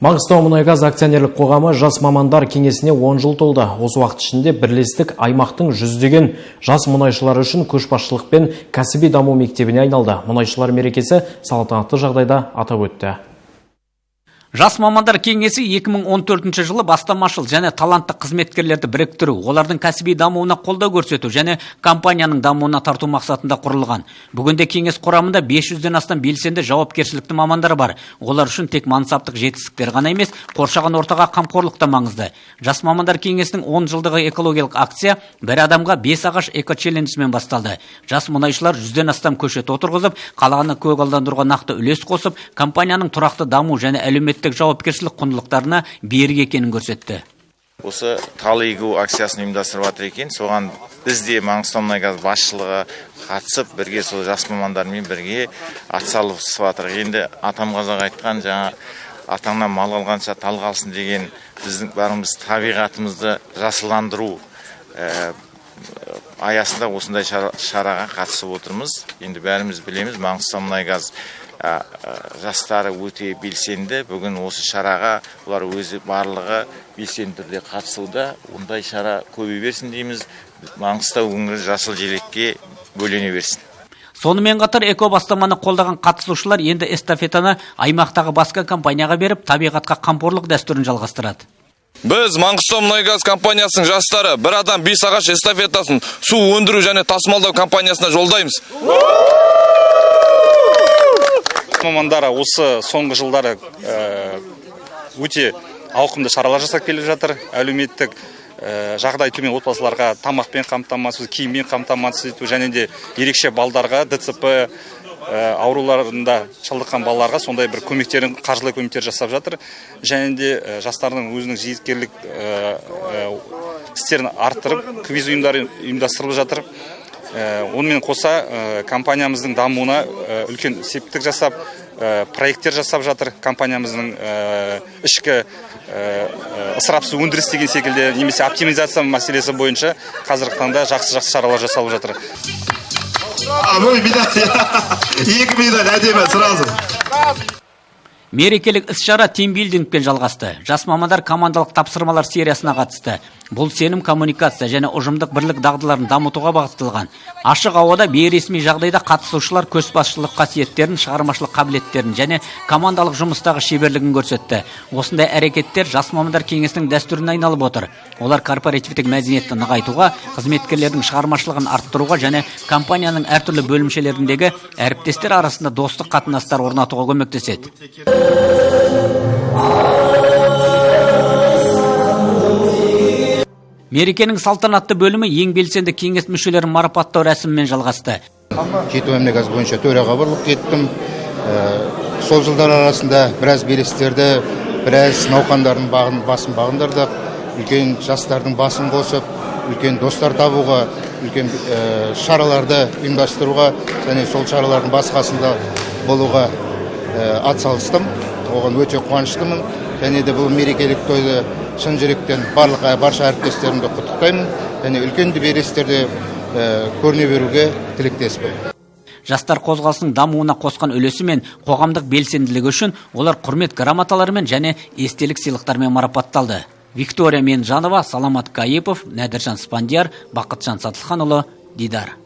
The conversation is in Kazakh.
Маңғыстаумұнайгаз акционерлік қоғамы жас мамандар кеңесіне 10 жыл толды. Осы уақыт ішінде бірлестік аймақтың жүздеген жас мұнайшылар үшін көшбасшылық пен кәсіби даму мектебіне айналды. Мұнайшылар мерекесі салтанатты жағдайда атап өтті. Жас мамандар кеңесі 2014 жылы бастамашыл және талантты қызметкерлерді біріктіру, олардың кәсіби дамуына қолдау көрсету және компанияның дамуына тарту мақсатында құрылған. Бүгінде кеңес құрамында 500-ден астам белсенді жауапкершілікті мамандар бар. Олар үшін тек мансаптық жетістіктер ғана емес, қоршаған ортаға қамқорлық та маңызды. Жас мамандар кеңесінің 10 жылдығы экологиялық акция бір адамға 5 ағаш эко-челленджімен басталды. Жас мұнайшылар 100-ден астам көшет отырғызып, қаланы көгалдандыруға нақты үлес қосып, компанияның тұрақты даму және әлеуметтік жауапкершілік құндылықтарына берік екенін көрсетті. Осы тал егу акциясын ұйымдастырып жатыр екен. Соған біз де Маңғыстаумұнайгаз басшылығы қатысып, бірге сол жас мамандармен бірге атсалысып жатыр. Енді атам қазақ айтқан, жаңа атаңнан мал алғанша тал қалсын деген біздің барымыз табиғатымызды жасылдандыру аясында осындай шараға қатысып отырмыз. Енді бәріміз білеміз, Маңғыстаумұнайгаз жастары өте белсенді. Бүгін осы шараға олар өзі барлығы белсенді түрде қатысуда. Ондай шара көбейе берсін дейміз. Маңғыстау өңірі жасыл желекке бөлене берсін. Сонымен қатар эко бастаманы қолдаған қатысушылар енді эстафетаны аймақтағы басқа компанияға беріп, табиғатқа қамқорлық дәстүрін жалғастырады. Біз Маңғыстаумұнайгаз компаниясының жастары бір адам 5 ағаш эстафетасын су өндіру және тасымалдау компаниясына жолдаймыз. Мамандары осы соңғы жылдары өте ауқымды шаралар жасап келіп жатыр. Әлеуметтік жағдай төмен отбасыларға тамақпен қамтамасыз, киіммен қамтамасыз ету және де ерекше балдарға ДЦП ауруларында шалдыққан балаларға сондай бір көмектерін, қаржылай көмектер жасап жатыр. Және де жастардың өзінің жеделдік істерін арттырып, квиз ұйымдары ұйымдастырылып жатыр. Онымен қоса компаниямыздың дамуына үлкен септік жасап, проекттер жасап жатыр. Компаниямыздың ішкі ысырапсыз өндіріс деген секілді немесе оптимизация мәселесі бойынша қазіргі таңда жақсы шаралар жасалып жатыр. Екі медаль әдемі сразу. Мерекелік іс-шара тимбилдингпен жалғасты. Жас мамандар командалық тапсырмалар сериясына қатысты. Бұл сенім, коммуникация және ұжымдық бірлік дағдыларын дамытуға бағытталған. Ашық ауада бейресми жағдайда қатысушылар көшбасшылық қасиеттерін, шығармашылық қабілеттерін және командалық жұмыстағы шеберлігін көрсетті. Осындай әрекеттер жас мамандар кеңесінің дәстүріне айналып отыр. Олар корпоративтік мәдениетті нығайтуға, қызметкерлердің шығармашылығын арттыруға және компанияның әртүрлі бөлімшелеріндегі әріптестер арасында достық қатынастар орнатуға көмектеседі. Мерекенің салтанатты бөлімі ең белсенді кеңес мүшелерін марапаттау рәсімімен жалғасты. Жетімемнегаз бойынша төраға болып кеттім. Сол жылдар арасында біраз белестерді, біраз науқандардың басын бағындырдық. Үлкен жастардың басын қосып, үлкен достар табуға, үлкен шараларды ұйымдастыруға және сол шаралардың басқасында болуға атсалыстым. Оған өте қуаныштымын. Және де бұл мерекелік тойды шын жүректен барша әріптестерімді құттықтаймын. Және үлкен белестерде көріне беруге тілектеспін. Жастар қозғалысының дамуына қосқан үлесі мен қоғамдық белсенділігі үшін олар құрмет грамоталарымен және естелік сыйлықтармен марапатталды. Виктория Менжанова, Саламат Кайыпов, Нәдіржан Спандияр, Бақытжан Сатылханұлы, Дидар.